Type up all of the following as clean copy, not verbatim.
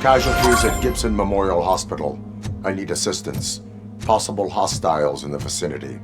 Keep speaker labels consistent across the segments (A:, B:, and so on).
A: Casualties at Gibson Memorial Hospital. I need assistance. Possible hostiles in the vicinity.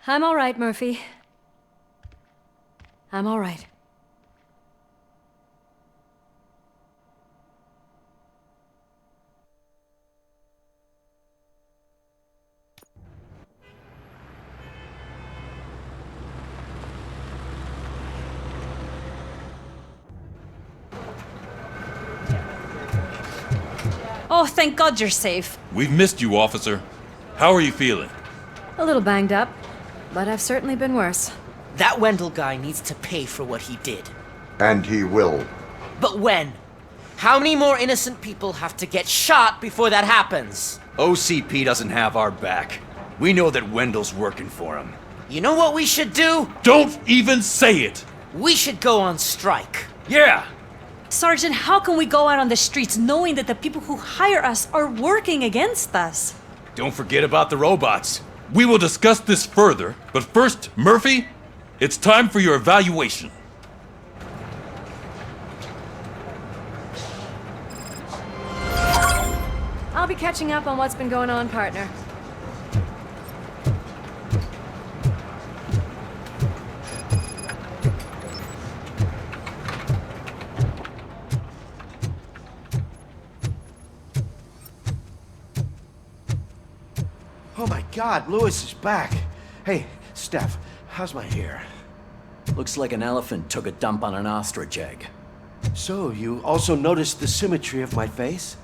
B: I'm all right, Murphy. I'm all right. Oh, thank God you're safe.
C: We've missed you, officer. How are you feeling?
B: A little banged up, but I've certainly been worse.
D: That Wendell guy needs to pay for what he did.
A: And he will.
D: But when? How many more innocent people have to get shot before that happens?
E: OCP doesn't have our back. We know that Wendell's working for him.
D: You know what we should do?
C: Don't even say it!
D: We should go on strike.
E: Yeah!
B: Sergeant, how can we go out on the streets knowing that the people who hire us are working against us?
E: Don't forget about the robots.
C: We will discuss this further, but first, Murphy, it's time for your evaluation.
B: I'll be catching up on what's been going on, partner.
F: Oh my God, Lewis is back. Hey, Steph, how's my hair?
G: Looks like an elephant took a dump on an ostrich egg.
F: So, you also noticed the symmetry of my face?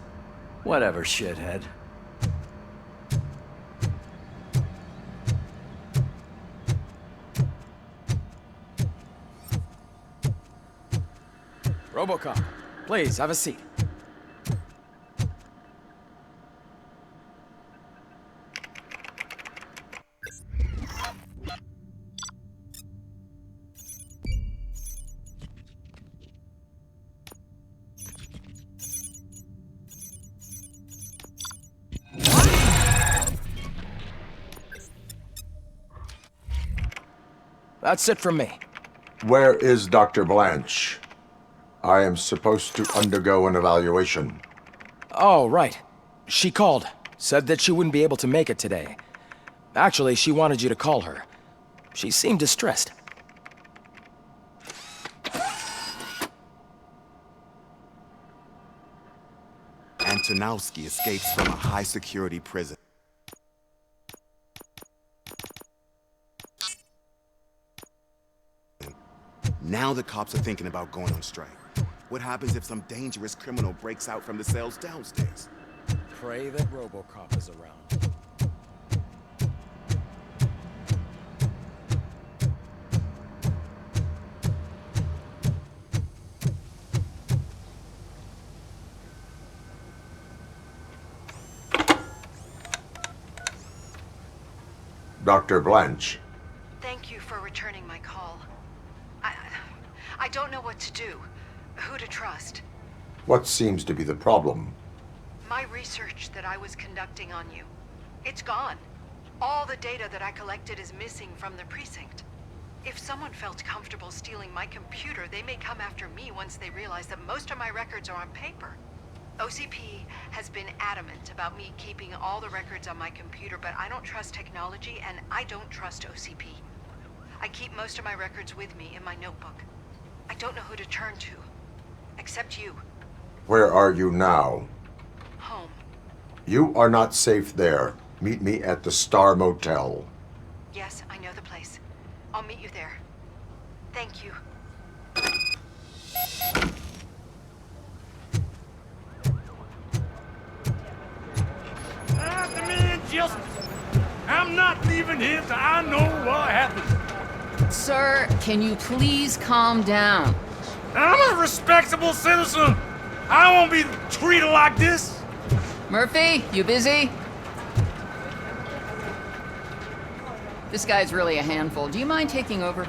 G: Whatever, shithead.
H: RoboCop, please, have a seat. That's it from me.
A: Where is Dr. Blanche? I am supposed to undergo an evaluation.
H: Oh, right. She called. Said that she wouldn't be able to make it today. Actually, she wanted you to call her. She seemed distressed.
I: Antonowski escapes from a high-security prison. Now the cops are thinking about going on strike. What happens if some dangerous criminal breaks out from the cells downstairs?
H: Pray that RoboCop is around.
A: Dr. Blanche.
J: Thank you for returning my call. I don't know what to do, who to trust.
A: What seems to be the problem?
J: My research that I was conducting on you, it's gone. All the data that I collected is missing from the precinct. If someone felt comfortable stealing my computer, they may come after me once they realize that most of my records are on paper. OCP has been adamant about me keeping all the records on my computer, but I don't trust technology and I don't trust OCP. I keep most of my records with me in my notebook. I don't know who to turn to, except you.
A: Where are you now?
J: Home.
A: You are not safe there. Meet me at the Star Motel.
J: Yes, I know the place. I'll meet you there. Thank you.
K: I demand justice. I'm not leaving here till I know what happened.
L: Sir, can you please calm down?
K: I'm a respectable citizen. I won't be treated like this.
L: Murphy, you busy? This guy's really a handful. Do you mind taking over?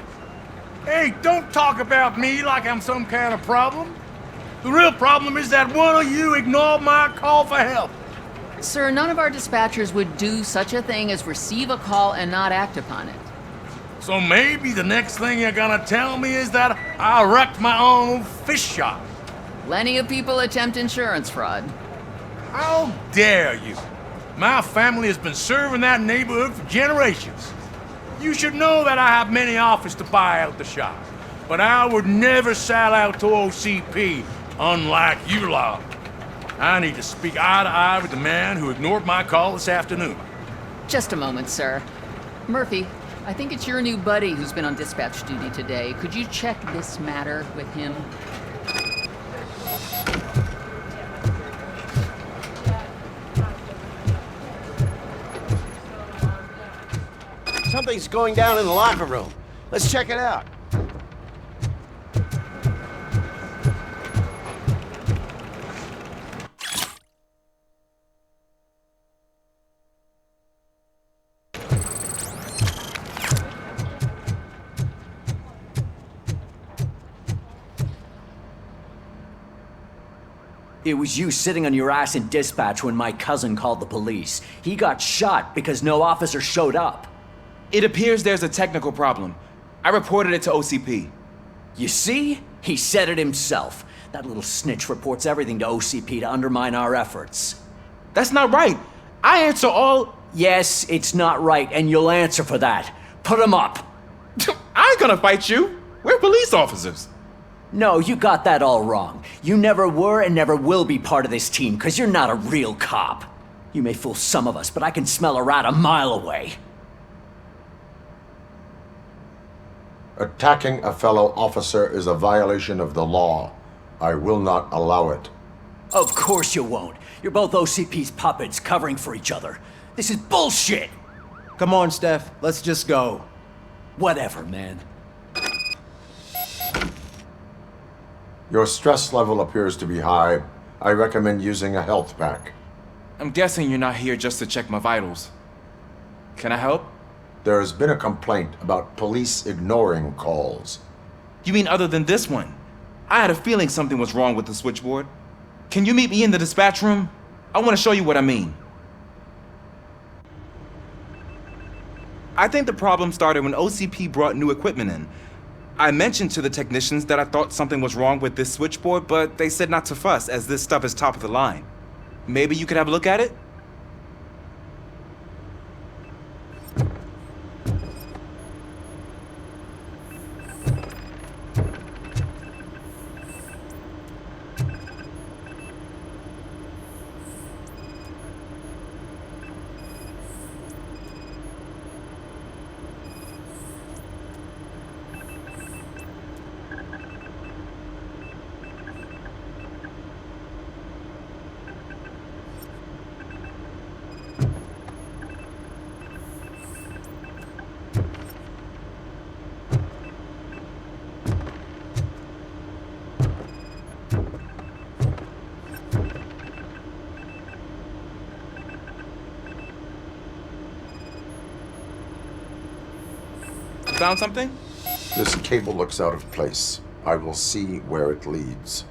K: Hey, don't talk about me like I'm some kind of problem. The real problem is that one of you ignored my call for help.
L: Sir, none of our dispatchers would do such a thing as receive a call and not act upon it.
K: So maybe the next thing you're gonna tell me is that I wrecked my own fish shop.
L: Plenty of people attempt insurance fraud.
K: How dare you? My family has been serving that neighborhood for generations. You should know that I have many offers to buy out the shop, but I would never sell out to OCP, unlike you lot. I need to speak eye to eye with the man who ignored my call this afternoon.
L: Just a moment, sir. Murphy, I think it's your new buddy who's been on dispatch duty today. Could you check this matter with him?
F: Something's going down in the locker room. Let's check it out.
G: It was you sitting on your ass in dispatch when my cousin called the police. He got shot because no officer showed up.
M: It appears there's a technical problem. I reported it to OCP.
G: You see? He said it himself. That little snitch reports everything to OCP to undermine our efforts.
M: That's not right. I answer all...
G: Yes, it's not right, and you'll answer for that. Put him up.
M: I ain't gonna fight you. We're police officers.
G: No, you got that all wrong. You never were and never will be part of this team, because you're not a real cop. You may fool some of us, but I can smell a rat a mile away.
A: Attacking a fellow officer is a violation of the law. I will not allow it.
G: Of course you won't. You're both OCP's puppets covering for each other. This is bullshit!
F: Come on, Steph. Let's just go.
G: Whatever, man.
A: Your stress level appears to be high. I recommend using a health pack.
M: I'm guessing you're not here just to check my vitals. Can I help?
A: There has been a complaint about police ignoring calls.
M: You mean other than this one? I had a feeling something was wrong with the switchboard. Can you meet me in the dispatch room? I want to show you what I mean. I think the problem started when OCP brought new equipment in. I mentioned to the technicians that I thought something was wrong with this switchboard, but they said not to fuss, as this stuff is top of the line. Maybe you could have a look at it? Found something?
A: This cable looks out of place. I will see where it leads.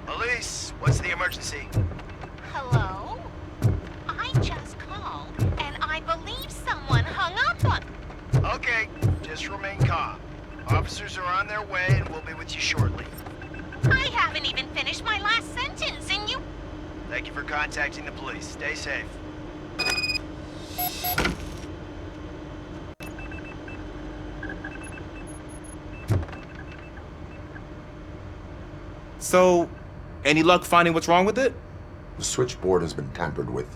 F: Police, what's the emergency?
N: Hello? I just called, and I believe someone hung up on...
F: Okay, just remain calm. Officers are on their way and we'll be with you shortly.
N: I haven't even finished my last sentence, and you...
F: Thank you for contacting the police. Stay safe.
M: So, any luck finding what's wrong with it?
A: The switchboard has been tampered with.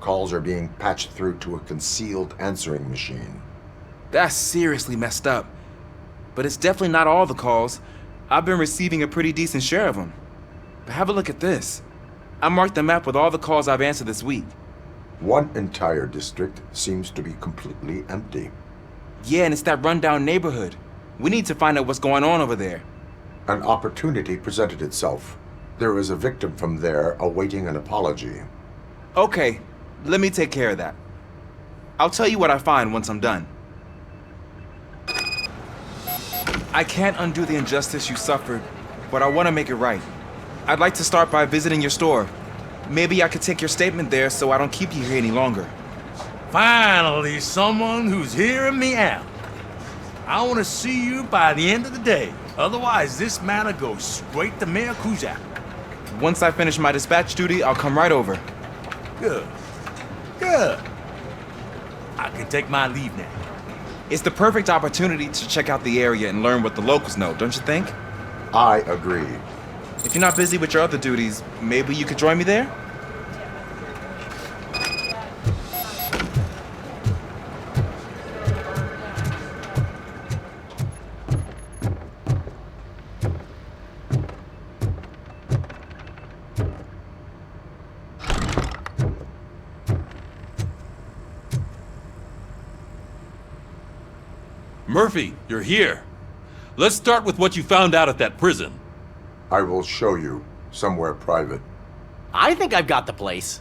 A: Calls are being patched through to a concealed answering machine.
M: That's seriously messed up. But it's definitely not all the calls. I've been receiving a pretty decent share of them. But have a look at this. I marked the map with all the calls I've answered this week.
A: One entire district seems to be completely empty.
M: Yeah, and it's that rundown neighborhood. We need to find out what's going on over there.
A: An opportunity presented itself. There is a victim from there awaiting an apology.
M: Okay, let me take care of that. I'll tell you what I find once I'm done. I can't undo the injustice you suffered, but I want to make it right. I'd like to start by visiting your store. Maybe I could take your statement there so I don't keep you here any longer.
K: Finally, someone who's hearing me out. I want to see you by the end of the day. Otherwise, this matter goes straight to Mayor Kuzak.
M: Once I finish my dispatch duty, I'll come right over.
K: Good. Good. I can take my leave now.
M: It's the perfect opportunity to check out the area and learn what the locals know, don't you think?
A: I agree.
M: If you're not busy with your other duties, maybe you could join me there?
C: Murphy, you're here. Let's start with what you found out at that prison.
A: I will show you, somewhere private.
D: I think I've got the place.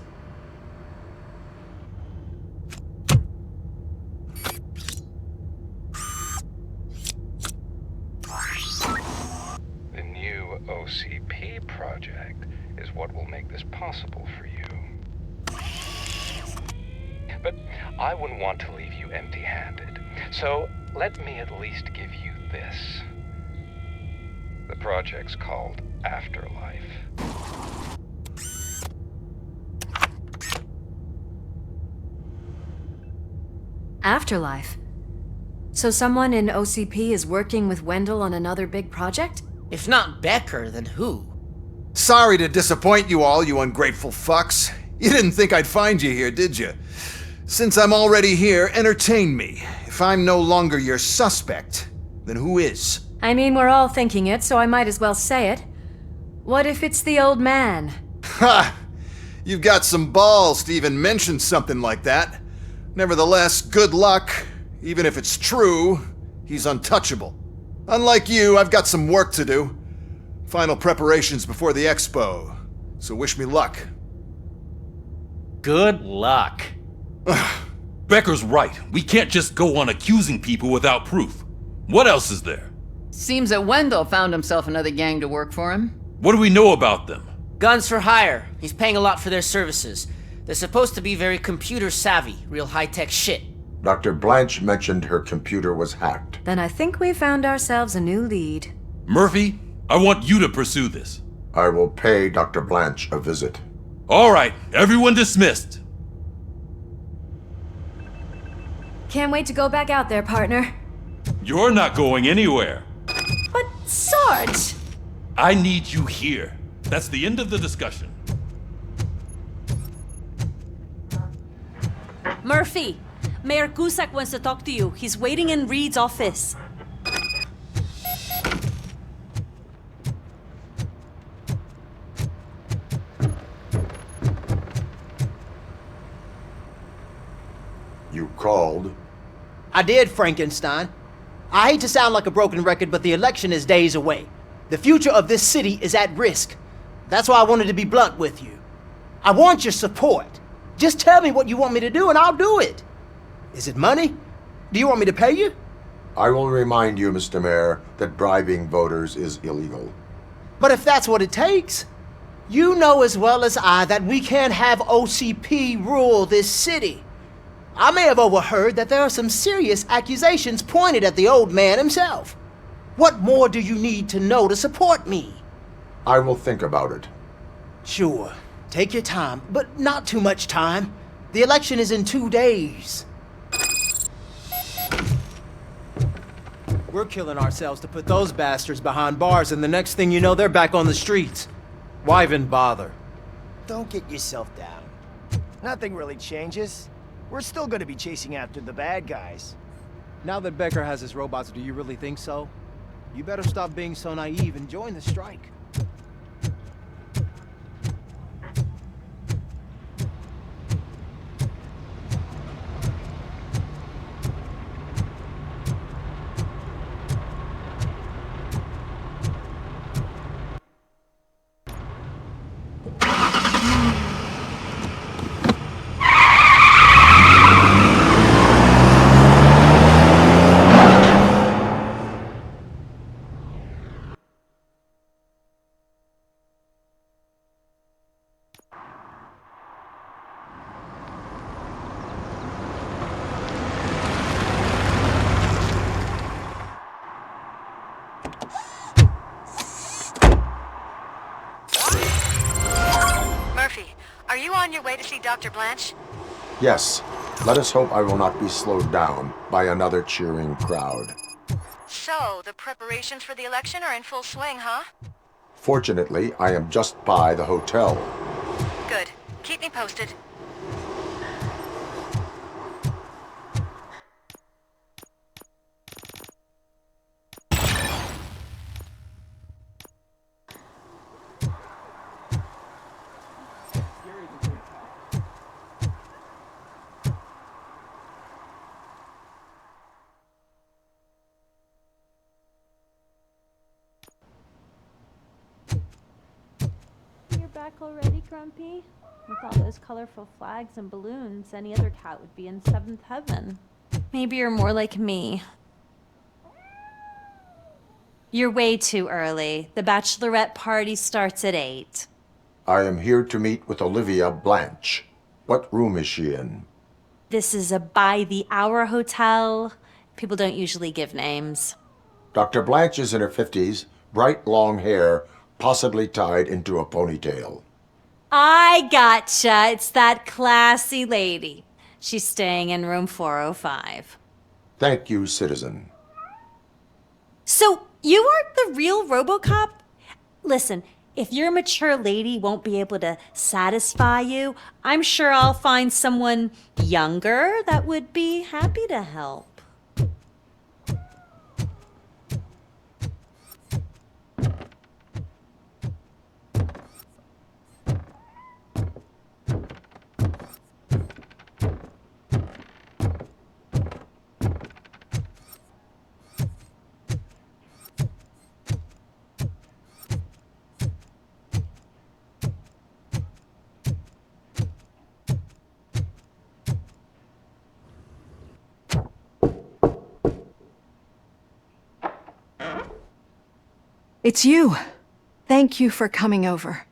O: The new OCP project is what will make this possible for you. But I wouldn't want to leave you empty-handed, so let me at least give you this. The project's called Afterlife.
B: Afterlife? So someone in OCP is working with Wendell on another big project?
D: If not Becker, then who?
F: Sorry to disappoint you all, you ungrateful fucks. You didn't think I'd find you here, did you? Since I'm already here, entertain me. If I'm no longer your suspect, then who is?
B: I mean, we're all thinking it, so I might as well say it. What if it's the old man?
F: Ha! You've got some balls to even mention something like that. Nevertheless, good luck. Even if it's true, he's untouchable. Unlike you, I've got some work to do. Final preparations before the expo. So wish me luck.
D: Good luck.
C: Becker's right. We can't just go on accusing people without proof. What else is there?
L: Seems that Wendell found himself another gang to work for him.
C: What do we know about them?
D: Guns for hire. He's paying a lot for their services. They're supposed to be very computer savvy, real high-tech shit.
A: Dr. Blanche mentioned her computer was hacked.
B: Then I think we found ourselves a new lead.
C: Murphy, I want you to pursue this.
A: I will pay Dr. Blanche a visit.
C: All right, everyone dismissed.
B: Can't wait to go back out there, partner.
C: You're not going anywhere.
B: But, Sarge!
C: I need you here. That's the end of the discussion.
B: Murphy, Mayor Cusack wants to talk to you. He's waiting in Reed's office.
A: You called?
P: I did, Frankenstein. I hate to sound like a broken record, but the election is days away. The future of this city is at risk. That's why I wanted to be blunt with you. I want your support. Just tell me what you want me to do and I'll do it. Is it money? Do you want me to pay you?
A: I will remind you, Mr. Mayor, that bribing voters is illegal.
P: But if that's what it takes, you know as well as I that we can't have OCP rule this city. I may have overheard that there are some serious accusations pointed at the old man himself. What more do you need to know to support me?
A: I will think about it.
P: Sure. Take your time, but not too much time. The election is in 2 days. We're killing ourselves to put those bastards behind bars, and the next thing you know, they're back on the streets. Why even bother?
Q: Don't get yourself down. Nothing really changes. We're still gonna be chasing after the bad guys.
P: Now that Becker has his robots, do you really think so? You better stop being so naive and join the strike.
J: Murphy, are you on your way to see Dr. Blanche?
A: Yes. Let us hope I will not be slowed down by another cheering crowd.
J: So, the preparations for the election are in full swing, huh?
A: Fortunately, I am just by the hotel.
J: Good. Keep me posted.
R: You're back already, Grumpy? With all those colorful flags and balloons, any other cat would be in seventh heaven.
B: Maybe you're more like me. You're way too early. The bachelorette party starts at 8.
A: I am here to meet with Olivia Blanche. What room is she in?
B: This is a by-the-hour hotel. People don't usually give names.
A: Dr. Blanche is in her 50s, bright long hair, possibly tied into a ponytail.
B: I gotcha. It's that classy lady. She's staying in room 405.
A: Thank you, citizen.
B: So, you aren't the real RoboCop? Listen, if your mature lady won't be able to satisfy you, I'm sure I'll find someone younger that would be happy to help.
S: It's you. Thank you for coming over.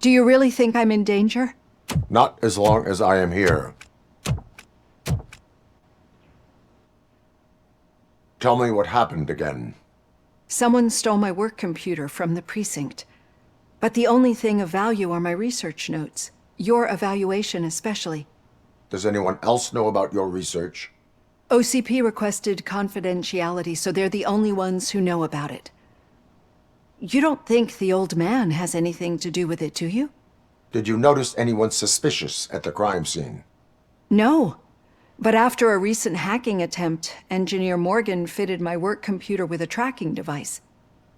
S: Do you really think I'm in danger?
A: Not as long as I am here. Tell me what happened again.
S: Someone stole my work computer from the precinct. But the only thing of value are my research notes. Your evaluation especially.
A: Does anyone else know about your research?
S: OCP requested confidentiality, so they're the only ones who know about it. You don't think the old man has anything to do with it, do you?
A: Did you notice anyone suspicious at the crime scene?
S: No. But after a recent hacking attempt, Engineer Morgan fitted my work computer with a tracking device.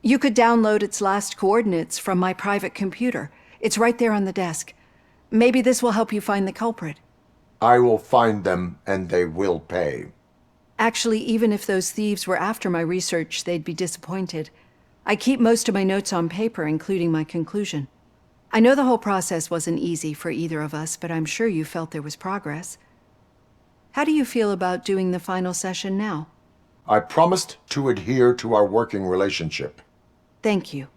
S: You could download its last coordinates from my private computer. It's right there on the desk. Maybe this will help you find the culprit.
A: I will find them, and they will pay.
S: Actually, even if those thieves were after my research, they'd be disappointed. I keep most of my notes on paper, including my conclusion. I know the whole process wasn't easy for either of us, but I'm sure you felt there was progress. How do you feel about doing the final session now?
A: I promised to adhere to our working relationship.
S: Thank you.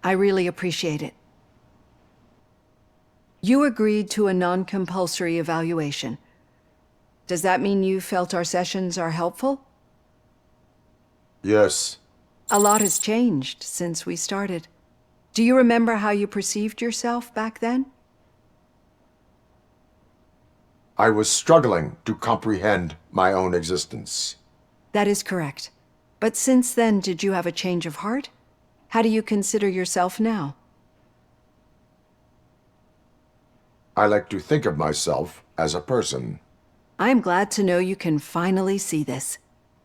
S: I really appreciate it. You agreed to a non-compulsory evaluation. Does that mean you felt our sessions are helpful?
A: Yes.
S: A lot has changed since we started. Do you remember how you perceived yourself back then?
A: I was struggling to comprehend my own existence.
S: That is correct. But since then, did you have a change of heart? How do you consider yourself now?
A: I like to think of myself as a person.
S: I'm glad to know you can finally see this.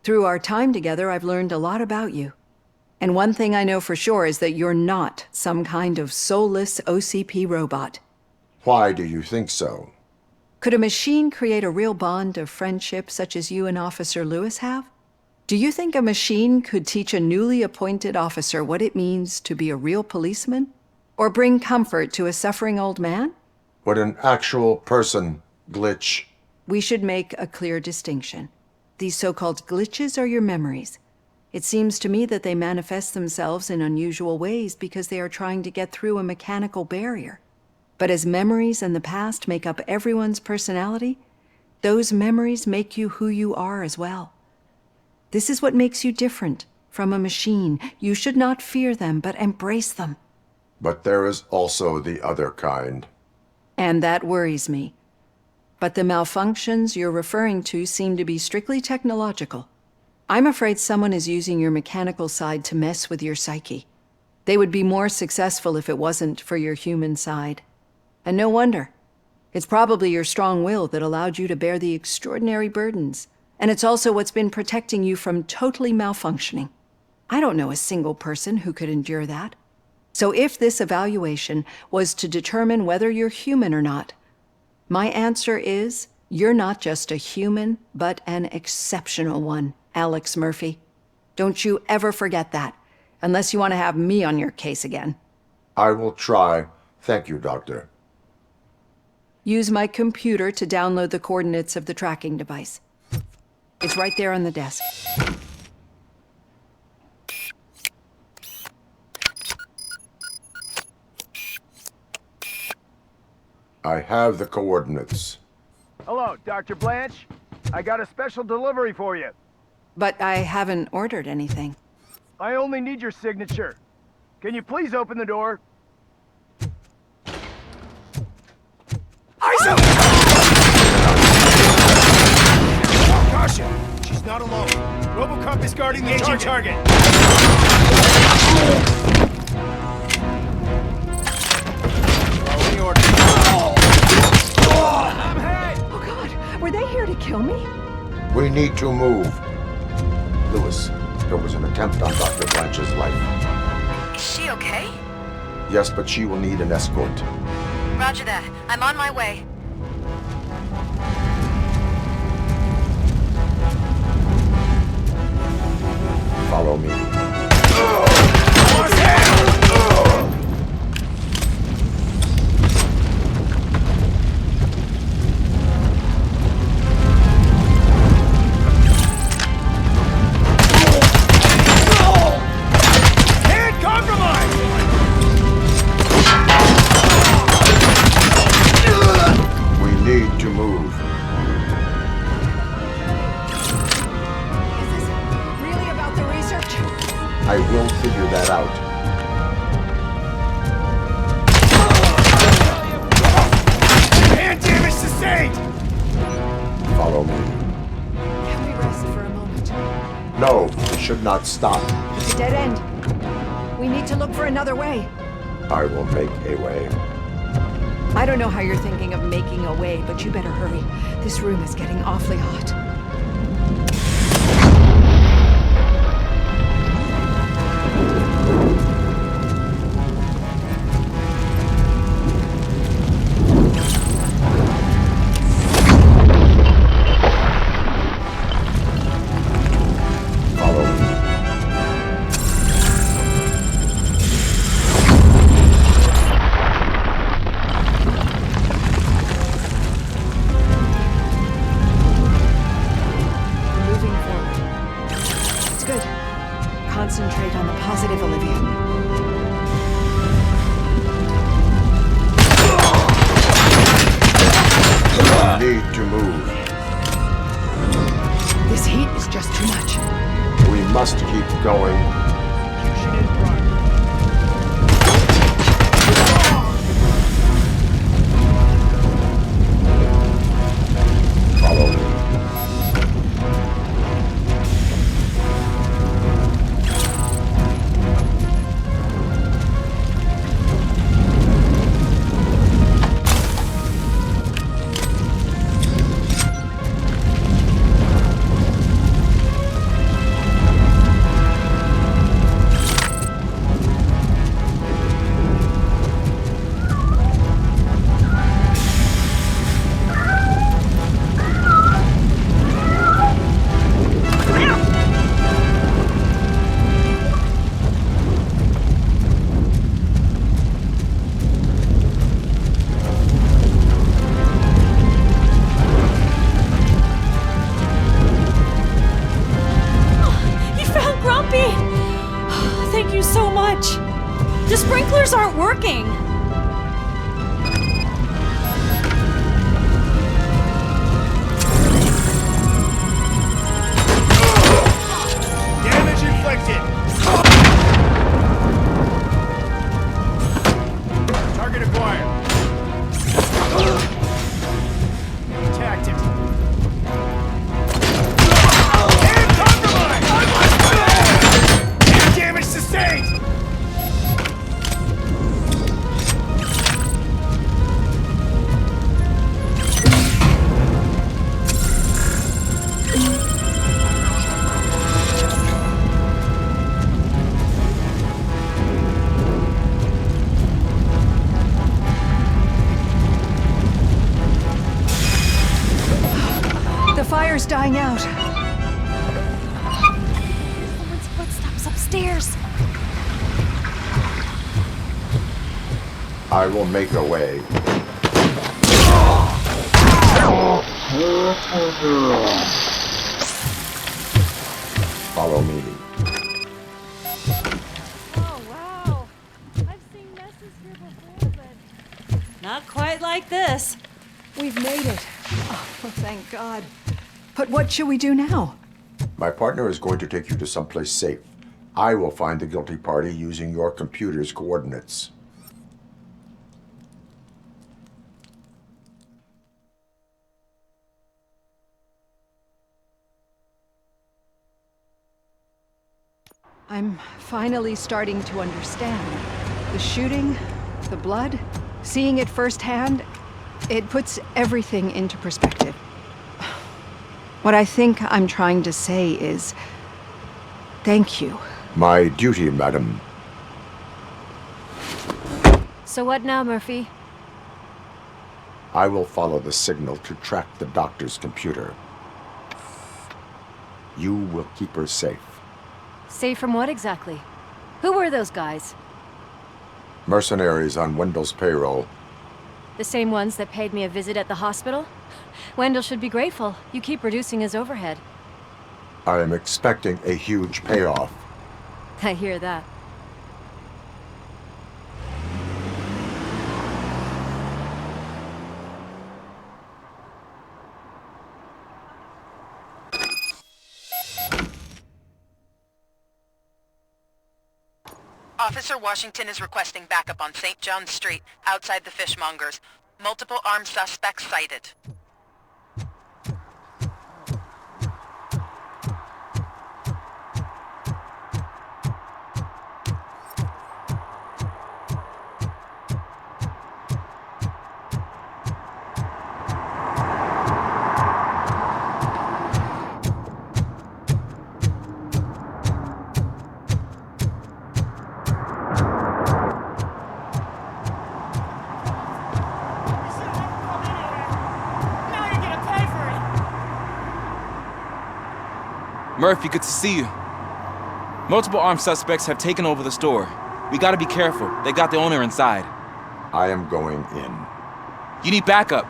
S: Through our time together, I've learned a lot about you. And one thing I know for sure is that you're not some kind of soulless OCP robot.
A: Why do you think so?
S: Could a machine create a real bond of friendship such as you and Officer Lewis have? Do you think a machine could teach a newly appointed officer what it means to be a real policeman? Or bring comfort to a suffering old man?
A: Would an actual person glitch?
S: We should make a clear distinction. These so-called glitches are your memories. It seems to me that they manifest themselves in unusual ways because they are trying to get through a mechanical barrier. But as memories and the past make up everyone's personality, those memories make you who you are as well. This is what makes you different from a machine. You should not fear them, but embrace them.
A: But there is also the other kind.
S: And that worries me. But the malfunctions you're referring to seem to be strictly technological. I'm afraid someone is using your mechanical side to mess with your psyche. They would be more successful if it wasn't for your human side. And no wonder. It's probably your strong will that allowed you to bear the extraordinary burdens. And it's also what's been protecting you from totally malfunctioning. I don't know a single person who could endure that. So if this evaluation was to determine whether you're human or not, my answer is, you're not just a human, but an exceptional one, Alex Murphy. Don't you ever forget that, unless you want to have me on your case again.
A: I will try. Thank you, Doctor.
S: Use my computer to download the coordinates of the tracking device. It's right there on the desk.
A: I have the coordinates.
Q: Hello, Dr. Blanche. I got a special delivery for you.
S: But I haven't ordered anything.
Q: I only need your signature. Can you please open the door? Caution! She's not alone. RoboCop is guarding the target. Following orders.
S: Oh God, were they here to kill me?
A: We need to move. Lewis, there was an attempt on Dr. Blanche's life.
J: Is she okay?
A: Yes, but she will need an escort.
J: Roger that. I'm on my way.
A: Follow me. We need to move.
S: Really about the research?
A: I will figure that out.
Q: Hand damage sustained!
A: Follow me.
S: Can we rest for a moment?
A: No, we should not stop.
S: It's a dead end. We need to look for another way.
A: I will make a way.
S: I don't know how you're thinking of making a way, but you better hurry. This room is getting awfully hot.
A: Follow me.
B: sprinklers aren't working!
Q: Damage inflicted! Target acquired. Attacked it. And compromised! Damage sustained!
S: The fire's dying out.
B: Someone's footsteps upstairs.
A: I will make a way. Follow me.
R: Oh, wow. I've seen messes here before, but...
B: Not quite like this.
S: We've made it. Oh, thank God. But what should we do now?
A: My partner is going to take you to someplace safe. I will find the guilty party using your computer's coordinates.
S: I'm finally starting to understand. The shooting, the blood, seeing it firsthand, it puts everything into perspective. What I think I'm trying to say is, thank you.
A: My duty, madam.
T: So what now, Murphy?
A: I will follow the signal to track the doctor's computer. You will keep her safe.
T: Safe from what exactly? Who were those guys?
A: Mercenaries on Wendell's payroll.
T: The same ones that paid me a visit at the hospital? Wendell should be grateful. You keep reducing his overhead.
A: I am expecting a huge payoff.
T: I hear that.
J: Officer Washington is requesting backup on St. John Street, outside the fishmongers. Multiple armed suspects sighted.
M: Murphy, good to see you. Multiple armed suspects have taken over the store. We gotta be careful. They got the owner inside.
A: I am going in.
M: You need backup.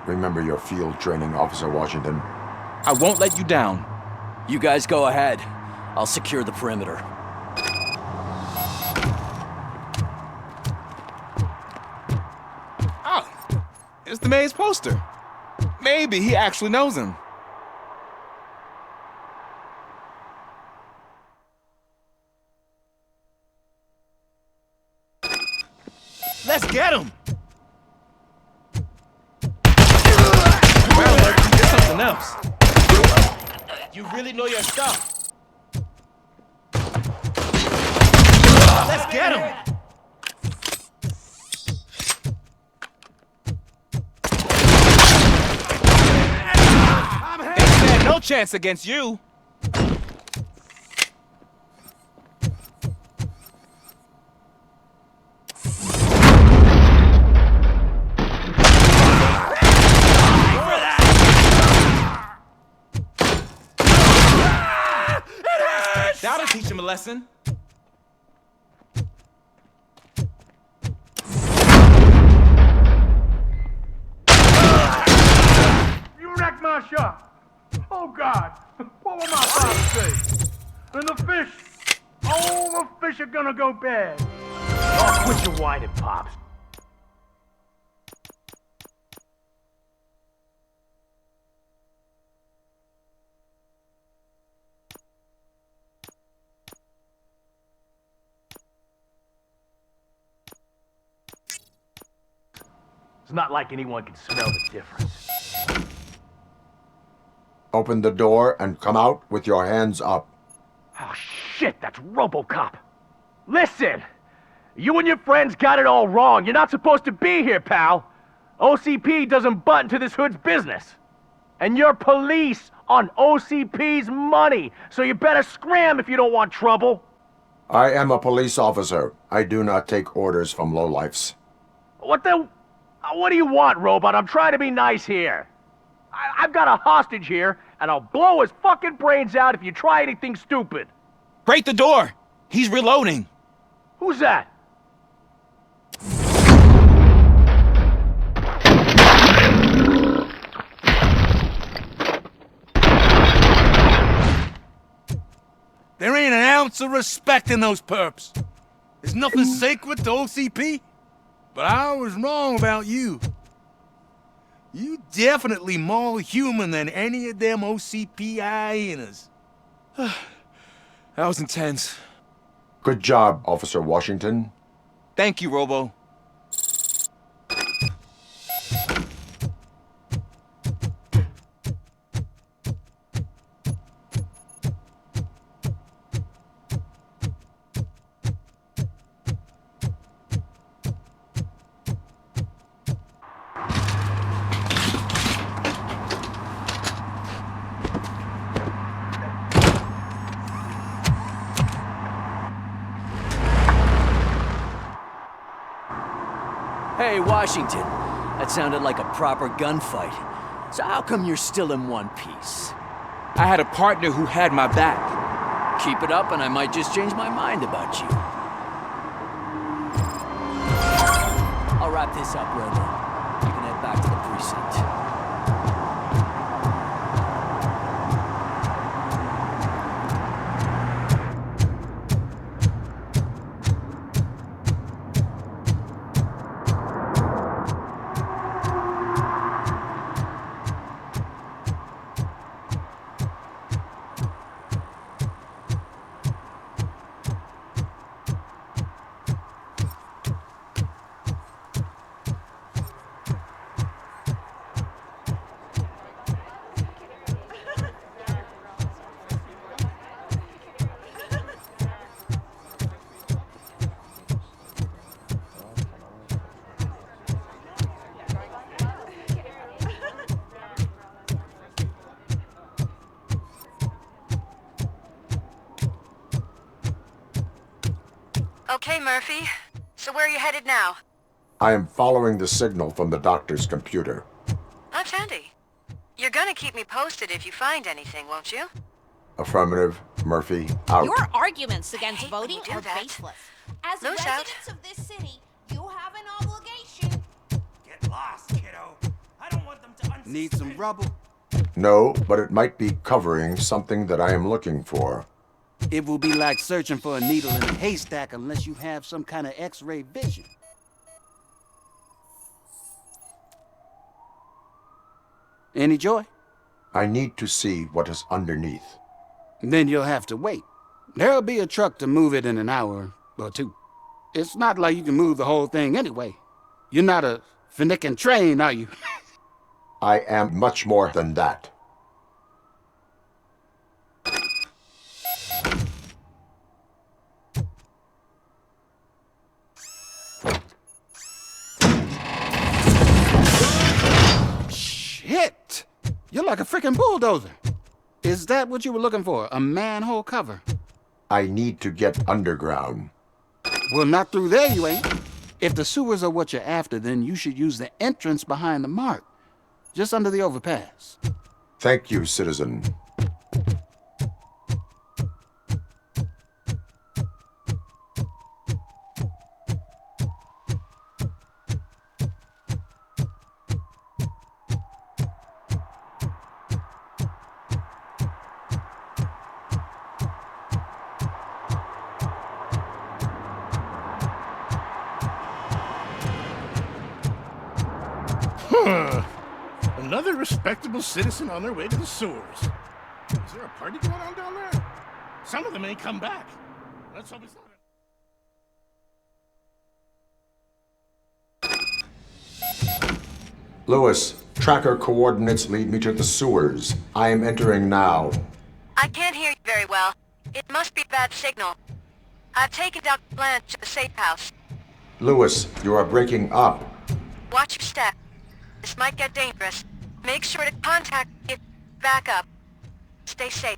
A: Remember your field training, Officer Washington.
M: I won't let you down.
G: You guys go ahead. I'll secure the perimeter.
M: Oh, it's the mayor's poster. Maybe he actually knows him. Let's get him! Well, get something else. You really know your stuff. Let's get him! They stand no chance against you. That'll teach him a lesson.
K: You wrecked my shop. Oh, God. What will my father say? And the fish?
Q: All the fish are gonna go bad. Oh, quit your whining, Pops. It's not like anyone can smell the difference.
A: Open the door and come out with your hands up.
Q: Oh, shit, that's RoboCop. Listen, you and your friends got it all wrong. You're not supposed to be here, pal. OCP doesn't butt into this hood's business. And you're police on OCP's money, so you better scram if you don't want trouble.
A: I am a police officer. I do not take orders from lowlifes.
Q: What do you want, Robot? I'm trying to be nice here. I've got a hostage here, and I'll blow his fucking brains out if you try anything stupid.
M: Break the door! He's reloading!
Q: Who's that?
K: There ain't an ounce of respect in those perps. There's nothing sacred to OCP. But I was wrong about you. You definitely more human than any of them OCP hyenas.
M: That was intense.
A: Good job, Officer Washington.
M: Thank you, Robo.
G: Hey, Washington. That sounded like a proper gunfight. So how come you're still in one piece?
M: I had a partner who had my back.
G: Keep it up and I might just change my mind about you. I'll wrap this up, Robo. You can head back to the precinct.
J: Okay, Murphy. So where are you headed now?
A: I am following the signal from the doctor's computer.
J: That's handy. You're gonna keep me posted if you find anything, won't you?
A: Affirmative. Murphy, out.
N: Your arguments against voting are
J: that.
N: baseless. As
J: No doubt.
N: residents of this city, you have an obligation.
U: Get lost, kiddo. I don't want them to
I: Need some rubble?
A: No, but it might be covering something that I am looking for.
I: It will be like searching for a needle in a haystack unless you have some kind of X-ray vision. Any joy?
A: I need to see what is underneath.
I: Then you'll have to wait. There'll be a truck to move it in an hour or two. It's not like you can move the whole thing anyway. You're not a finicking train, are you?
A: I am much more than that.
I: Shit! You're like a freaking bulldozer. Is that what you were looking for? A manhole cover?
A: I need to get underground.
I: Well, not through there, you ain't. If the sewers are what you're after, then you should use the entrance behind the mark. Just under the overpass.
A: Thank you, citizen.
E: Another respectable citizen on their way to the sewers. Is there a party going on down there? Some of them ain't come back. Let's hope it's not.
A: Lewis, tracker coordinates lead me to the sewers. I am entering now.
V: I can't hear you very well. It must be a bad signal. I've taken Dr. Blanche to the safe house.
A: Lewis, you are breaking up.
V: Watch your step. This might get dangerous. Make sure to contact me if you back up. Stay safe.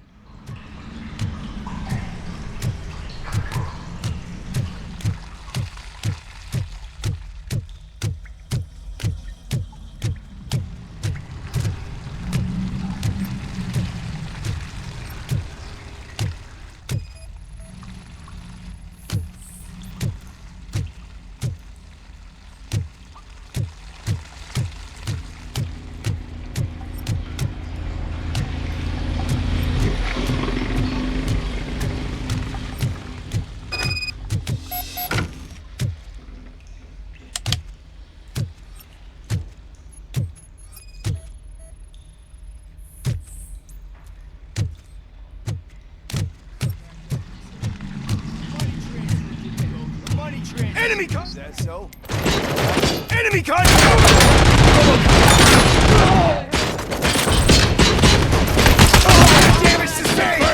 E: Enemy car! Is that so? Enemy car! Damage sustained!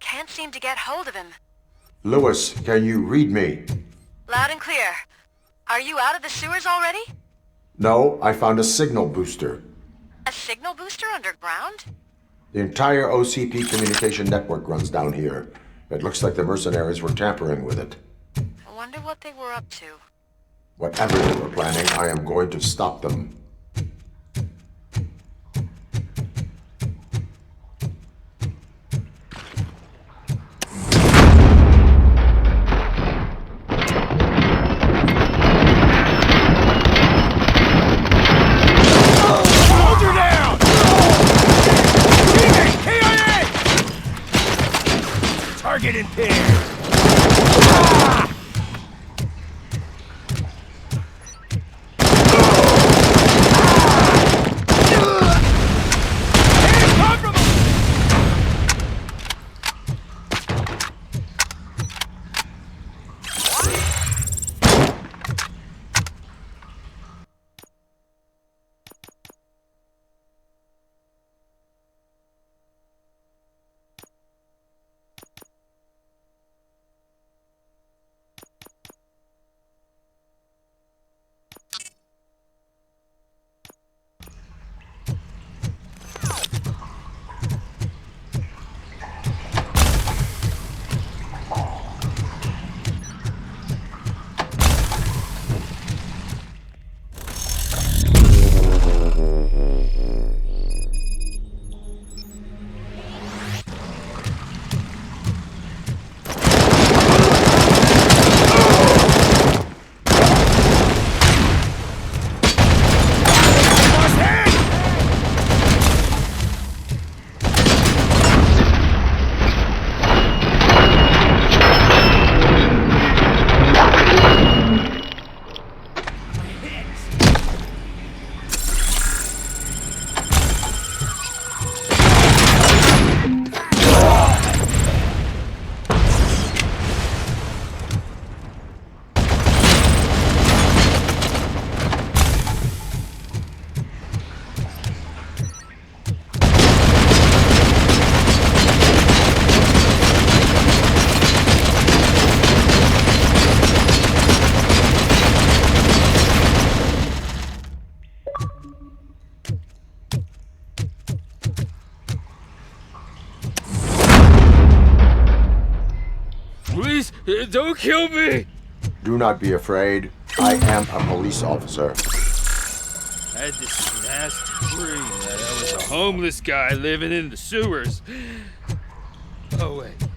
V: Can't seem to get hold of him.
A: Lewis, can you read me?
V: Loud and clear. Are you out of the sewers already?
A: No, I found a signal booster.
V: A signal booster underground?
A: The entire OCP communication network runs down here. It looks like the mercenaries were tampering with it.
V: I wonder what they were up to.
A: Whatever they were planning, I am going to stop them.
E: Target impaired!
H: Please, don't kill me!
A: Do not be afraid. I am a police officer.
H: I had this nasty dream that I was a homeless guy living in the sewers. Oh, wait.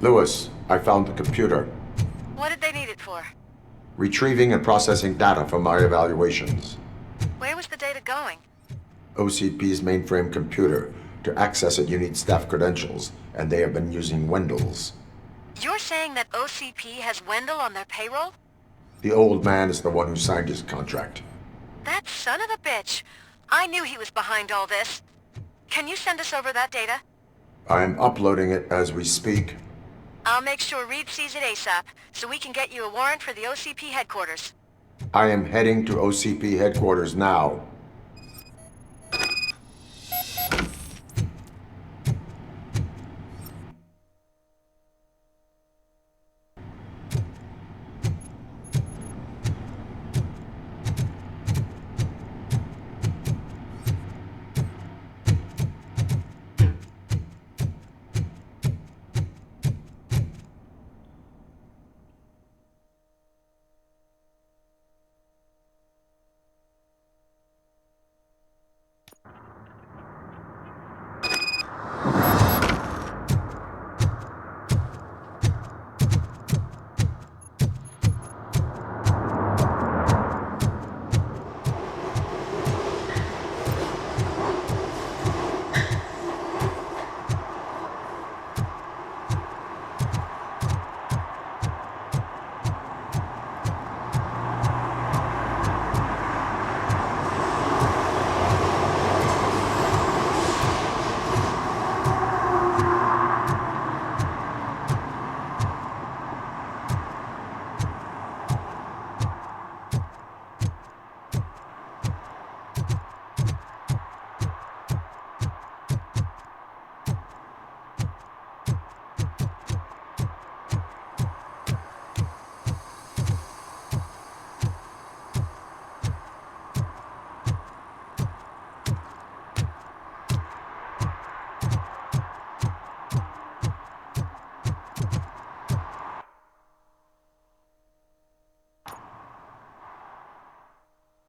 A: Lewis, I found the computer.
V: What did they need it for?
A: Retrieving and processing data from my evaluations.
V: Where was the data going?
A: OCP's mainframe computer. To access it, you need staff credentials, and they have been using Wendell's.
V: You're saying that OCP has Wendell on their payroll?
A: The old man is the one who signed his contract.
V: That son of a bitch. I knew he was behind all this. Can you send us over that data?
A: I am uploading it as we speak.
V: I'll make sure Reed sees it ASAP, so we can get you a warrant for the OCP headquarters.
A: I am heading to OCP headquarters now.